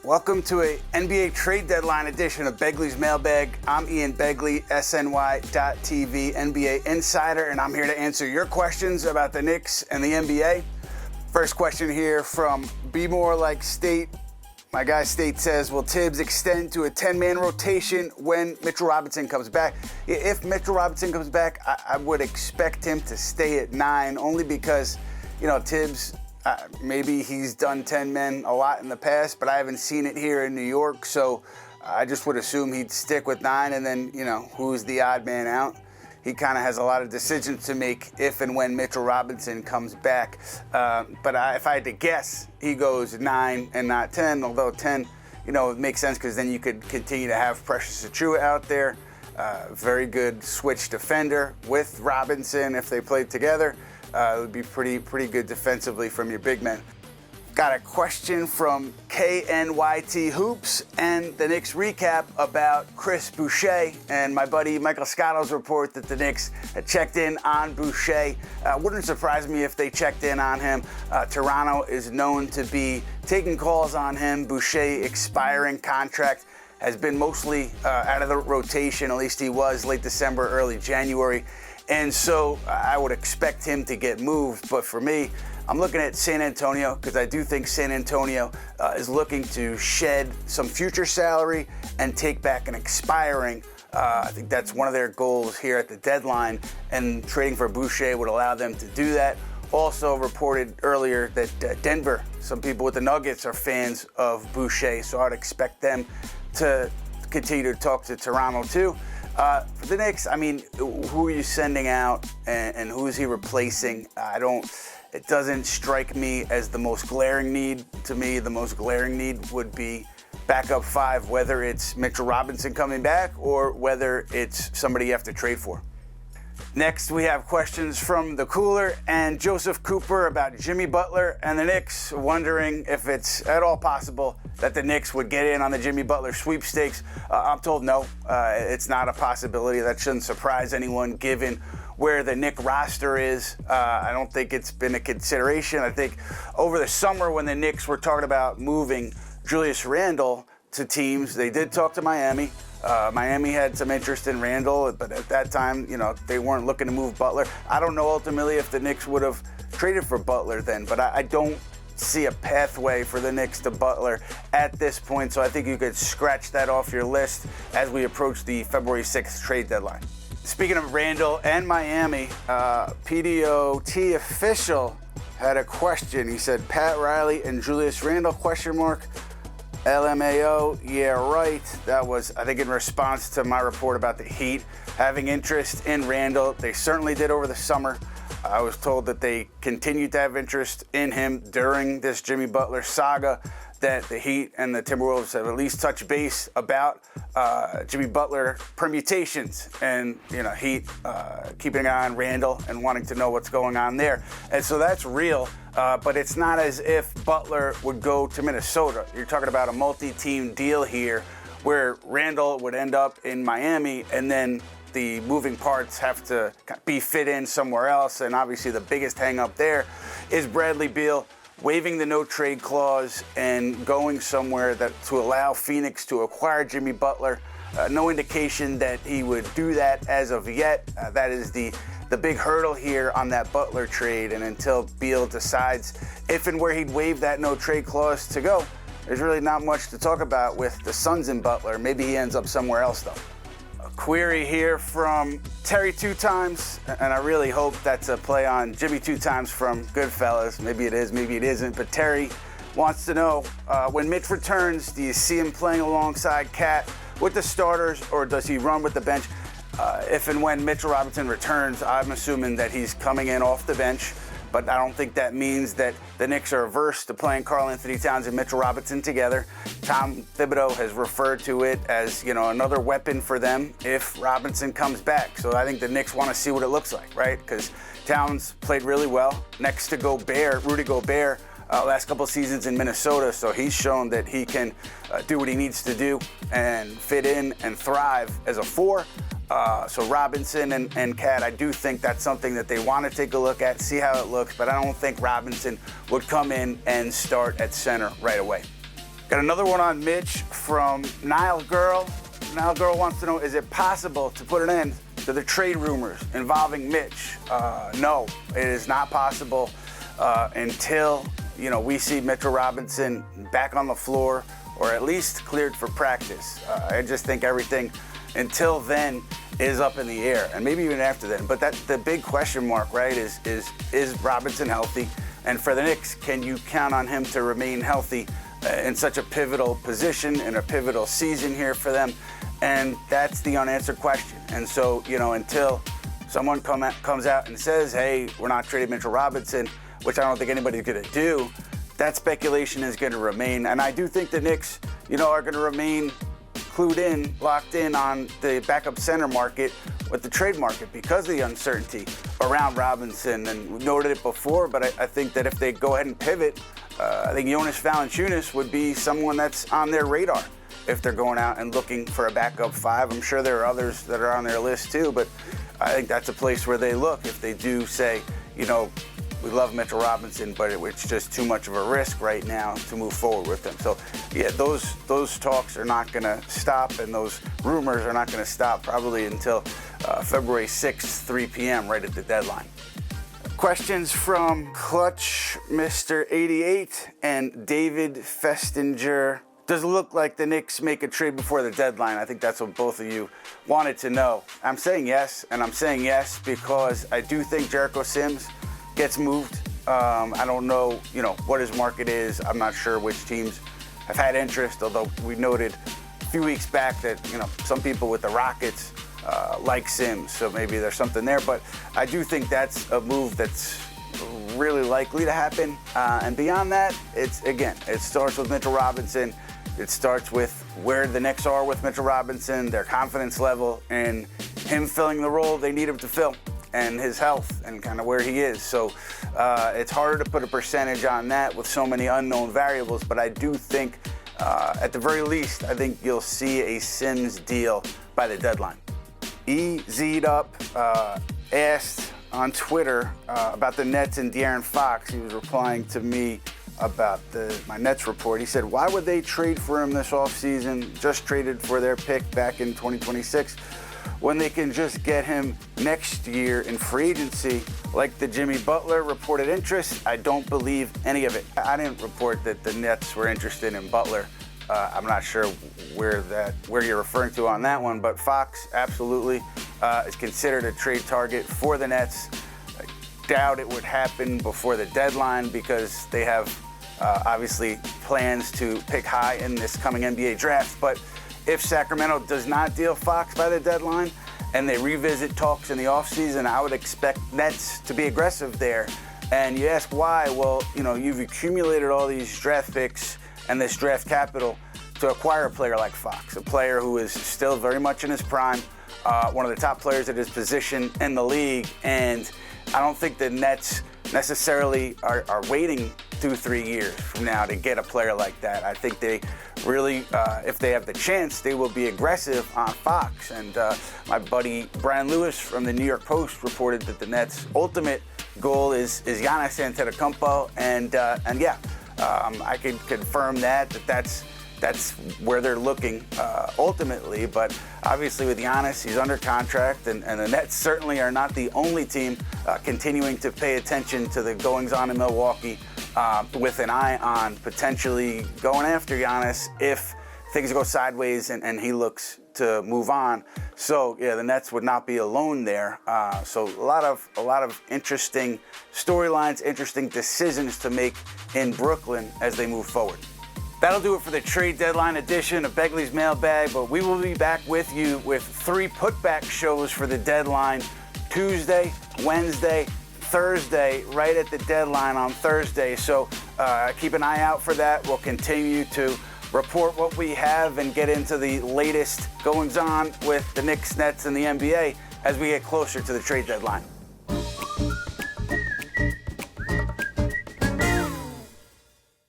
Welcome to a NBA trade deadline edition of Begley's Mailbag. I'm Ian Begley, SNY.TV NBA insider, and I'm here to answer your questions about the Knicks and the NBA. First question here from Be More Like State. My guy State says, will Tibbs extend to a 10-man rotation when Mitchell Robinson comes back? If Mitchell Robinson comes back, I would expect him to stay at 9, only because, Tibbs, maybe he's done 10 men a lot in the past, but I haven't seen it here in New York, so I just would assume he'd stick with 9, and then, who's the odd man out? He kind of has a lot of decisions to make if and when Mitchell Robinson comes back. But if I had to guess, he goes 9 and not 10, although 10, it makes sense because then you could continue to have Precious Achiuwa out there. Very good switch defender with Robinson if they played together. It would be pretty good defensively from your big men. Got a question from KNYT Hoops and the Knicks recap about Chris Boucher and my buddy Michael Scotto's report that the Knicks had checked in on Boucher. Wouldn't surprise me if they checked in on him. Toronto is known to be taking calls on him. Boucher expiring contract has been mostly out of the rotation, at least he was late December, early January. And so I would expect him to get moved. But for me, I'm looking at San Antonio because I do think San Antonio is looking to shed some future salary and take back an expiring. I think that's one of their goals here at the deadline, and trading for Boucher would allow them to do that. Also reported earlier that Denver, some people with the Nuggets are fans of Boucher, so I'd expect them to continue to talk to Toronto too. For the Knicks, who are you sending out and who is he replacing? It doesn't strike me as the most glaring need. To me, the most glaring need would be backup 5, whether it's Mitchell Robinson coming back or whether it's somebody you have to trade for. Next, we have questions from The Cooler and Joseph Cooper about Jimmy Butler and the Knicks, wondering if it's at all possible that the Knicks would get in on the Jimmy Butler sweepstakes. I'm told no, it's not a possibility. That shouldn't surprise anyone given where the Knicks roster is. I don't think it's been a consideration. I think over the summer when the Knicks were talking about moving Julius Randle to teams, they did talk to Miami. Miami had some interest in Randle, but at that time, they weren't looking to move Butler. I don't know ultimately if the Knicks would have traded for Butler then, but I don't see a pathway for the Knicks to Butler at this point, so I think you could scratch that off your list as we approach the February 6th trade deadline. Speaking of Randle and Miami, PDOT official had a question. He said, Pat Riley and Julius Randle, ? LMAO, yeah, right. That was, I think, in response to my report about the Heat having interest in Randle. They certainly did over the summer. I was told that they continued to have interest in him during this Jimmy Butler saga, that the Heat and the Timberwolves have at least touched base about Jimmy Butler permutations and, Heat keeping an eye on Randle and wanting to know what's going on there. And so that's real, but it's not as if Butler would go to Minnesota. You're talking about a multi-team deal here where Randle would end up in Miami and then the moving parts have to be fit in somewhere else. And obviously the biggest hang up there is Bradley Beal waiving the no-trade clause and going somewhere to allow Phoenix to acquire Jimmy Butler. No indication that he would do that as of yet. That is the big hurdle here on that Butler trade. And until Beal decides if and where he'd waive that no-trade clause to go, there's really not much to talk about with the Suns and Butler. Maybe he ends up somewhere else, though. Query here from Terry 2 times, and I really hope that's a play on Jimmy 2 times from Goodfellas. Maybe it is, maybe it isn't, but Terry wants to know, when Mitch returns, do you see him playing alongside Cat with the starters, or does he run with the bench? If and when Mitchell Robinson returns, I'm assuming that he's coming in off the bench, but I don't think that means that the Knicks are averse to playing Karl-Anthony Towns and Mitchell Robinson together. Tom Thibodeau has referred to it as, another weapon for them if Robinson comes back. So I think the Knicks want to see what it looks like, right? Because Towns played really well next to Rudy Gobert, last couple seasons in Minnesota. So he's shown that he can do what he needs to do and fit in and thrive as a 4. So Robinson and Cat, I do think that's something that they want to take a look at, see how it looks, but I don't think Robinson would come in and start at center right away. Got another one on Mitch from Nile Girl. Nile Girl wants to know, is it possible to put an end to the trade rumors involving Mitch? No, it is not possible until we see Mitchell Robinson back on the floor or at least cleared for practice. I just think everything until then is up in the air, and maybe even after then. But the big question mark, right, is Robinson healthy? And for the Knicks, can you count on him to remain healthy in such a pivotal position, in a pivotal season here for them? And that's the unanswered question. And so, until someone comes out and says, hey, we're not trading Mitchell Robinson, which I don't think anybody's going to do, that speculation is going to remain. And I do think the Knicks, are going to remain clued in, locked in on the backup center market with the trade market because of the uncertainty around Robinson. And we noted it before, but I think that if they go ahead and pivot, I think Jonas Valanciunas would be someone that's on their radar if they're going out and looking for a backup five. I'm sure there are others that are on their list too, but I think that's a place where they look if they do say, we love Mitchell Robinson, but it's just too much of a risk right now to move forward with him. So, yeah, those talks are not going to stop, and those rumors are not going to stop probably until February 6th, 3 p.m., right at the deadline. Questions from Clutch Mr. 88 and David Festinger. Does it look like the Knicks make a trade before the deadline? I think that's what both of you wanted to know. I'm saying yes, and I'm saying yes because I do think Jericho Sims gets moved. I don't know, what his market is. I'm not sure which teams have had interest, although we noted a few weeks back that, some people with the Rockets like Sims, so maybe there's something there. But I do think that's a move that's really likely to happen. And beyond that, it starts with Mitchell Robinson. It starts with where the Knicks are with Mitchell Robinson, their confidence level, and him filling the role they need him to fill, and his health and kind of where he is. So it's harder to put a percentage on that with so many unknown variables, but I do think at the very least, I think you'll see a Sims deal by the deadline. EZ'd Up asked on Twitter about the Nets and De'Aaron Fox. He was replying to me about my Nets report. He said, why would they trade for him this offseason, just traded for their pick back in 2026, when they can just get him next year in free agency? Like the Jimmy Butler reported interest, I don't believe any of it. I didn't report that the Nets were interested in Butler. I'm not sure where you're referring to on that one, but Fox absolutely is considered a trade target for the Nets. I doubt it would happen before the deadline because they have obviously plans to pick high in this coming NBA draft. But if Sacramento does not deal Fox by the deadline and they revisit talks in the offseason, I would expect Nets to be aggressive there. And you ask why? Well, you've accumulated all these draft picks and this draft capital to acquire a player like Fox, a player who is still very much in his prime, one of the top players at his position in the league. And I don't think the Nets necessarily are waiting 2-3 years from now to get a player like that. I think they really, if they have the chance, they will be aggressive on Fox. And my buddy Brian Lewis from the New York Post reported that the Nets' ultimate goal is Giannis Antetokounmpo, and I can confirm that's where they're looking ultimately. But obviously with Giannis, he's under contract, and the Nets certainly are not the only team continuing to pay attention to the goings-on in Milwaukee with an eye on potentially going after Giannis if things go sideways and he looks to move on. So yeah, the Nets would not be alone there. So a lot of interesting storylines, interesting decisions to make in Brooklyn as they move forward. That'll do it for the trade deadline edition of Begley's Mailbag, but we will be back with you with 3 putback shows for the deadline: Tuesday, Wednesday, Thursday, right at the deadline on Thursday. So keep an eye out for that. We'll continue to report what we have and get into the latest goings on with the Knicks, Nets, and the NBA as we get closer to the trade deadline.